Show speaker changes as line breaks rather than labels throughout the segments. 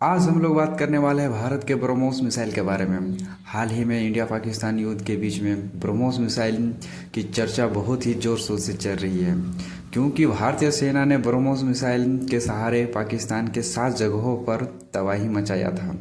आज हम लोग बात करने वाले हैं भारत के ब्रह्मोस मिसाइल के बारे में। हाल ही में इंडिया पाकिस्तान युद्ध के बीच में ब्रह्मोस मिसाइल की चर्चा बहुत ही जोर शोर से चल रही है, क्योंकि भारतीय सेना ने ब्रह्मोस मिसाइल के सहारे पाकिस्तान के 7 जगहों पर तबाही मचाया था।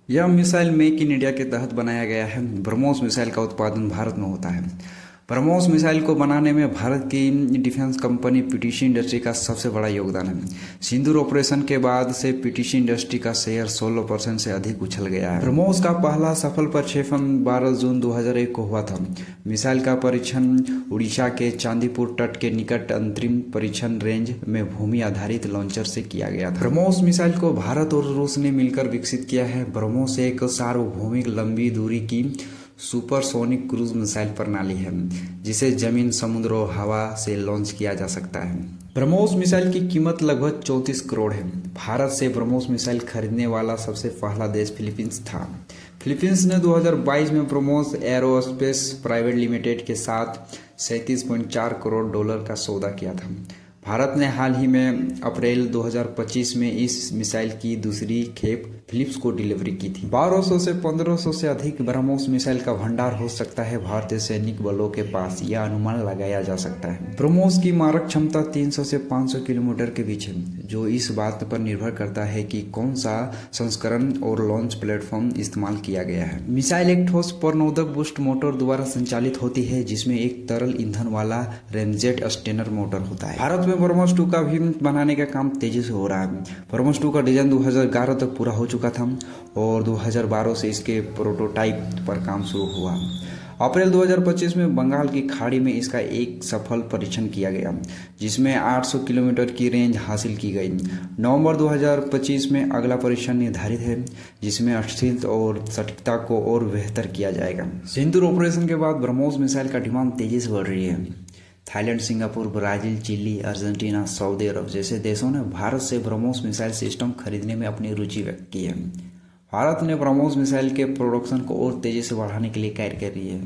यह मिसाइल मेक इन इंडिया के तहत बनाया गया है। ब्रह्मोस मिसाइल का उत्पादन भारत में होता है। ब्रह्मोस मिसाइल को बनाने में भारत की डिफेंस कंपनी पीटीसी इंडस्ट्री का सबसे बड़ा योगदान है। सिंदूर ऑपरेशन के बाद से पीटीसी इंडस्ट्री का शेयर 16% से अधिक उछल गया है। ब्रह्मोस का पहला सफल प्रक्षेपण 12 जून 2001 को हुआ था। मिसाइल का परीक्षण उड़ीसा के चांदीपुर तट के निकट अंतरिम परीक्षण रेंज में भूमि आधारित लॉन्चर से किया गया था। ब्रह्मोस मिसाइल को भारत और रूस ने मिलकर विकसित किया है। ब्रह्मोस एक सार्वभौमिक लंबी दूरी की सुपरसोनिक क्रूज मिसाइल प्रणाली है, जिसे जमीन, समुद्र और हवा से लॉन्च किया जा सकता है। ब्रह्मोस मिसाइल की कीमत लगभग 34 करोड़ है। भारत से ब्रह्मोस मिसाइल खरीदने वाला सबसे पहला देश फिलीपींस था। फिलीपींस ने 2022 में ब्रह्मोस एरोस्पेस प्राइवेट लिमिटेड के साथ 37.4 करोड़ डॉलर का सौदा किया था। भारत ने हाल ही में अप्रैल 2025 में इस मिसाइल की दूसरी खेप फिलिप्स को डिलीवरी की थी। 1200 से 1500 से अधिक ब्रह्मोस मिसाइल का भंडार हो सकता है भारतीय सैनिक बलों के पास, यह अनुमान लगाया जा सकता है। ब्रह्मोस की मारक क्षमता 300 से 500 किलोमीटर के बीच है, जो इस बात पर निर्भर करता है कि कौन सा संस्करण और लॉन्च प्लेटफॉर्म इस्तेमाल किया गया है। मिसाइल एक ठोस परनोदक बूस्ट मोटर द्वारा संचालित होती है, जिसमें एक तरल ईंधन वाला रेमजेट स्टेनर मोटर होता है। भारत में ब्रह्मोस 2 का भी बनाने का काम तेजी से हो रहा है। ब्रह्मोस 2 का डिजाइन 2011 तक पूरा हो चुका था और 2012 से इसके प्रोटोटाइप पर काम शुरू हुआ। अप्रैल 2025 में बंगाल की खाड़ी में इसका एक सफल परीक्षण किया गया, जिसमें 800 किलोमीटर की रेंज हासिल की गई। नवंबर 2025 में अगला परीक्षण निर्धारित है, जिसमें अस्थिरता और सटीकता को और बेहतर किया जाएगा। सिंदूर ऑपरेशन के बाद ब्रह्मोस मिसाइल का डिमांड तेजी से बढ़ रही है। Thailand, Singapore, Brazil, Chile, Argentina, Saudi Arab जैसे देशों ने भारत से ब्रह्मोस मिसाइल सिस्टम खरीदने में अपनी रुचि व्यक्त की है। भारत ने ब्रह्मोस मिसाइल के प्रोडक्शन को और तेजी से बढ़ाने के लिए कार्य कर रही है।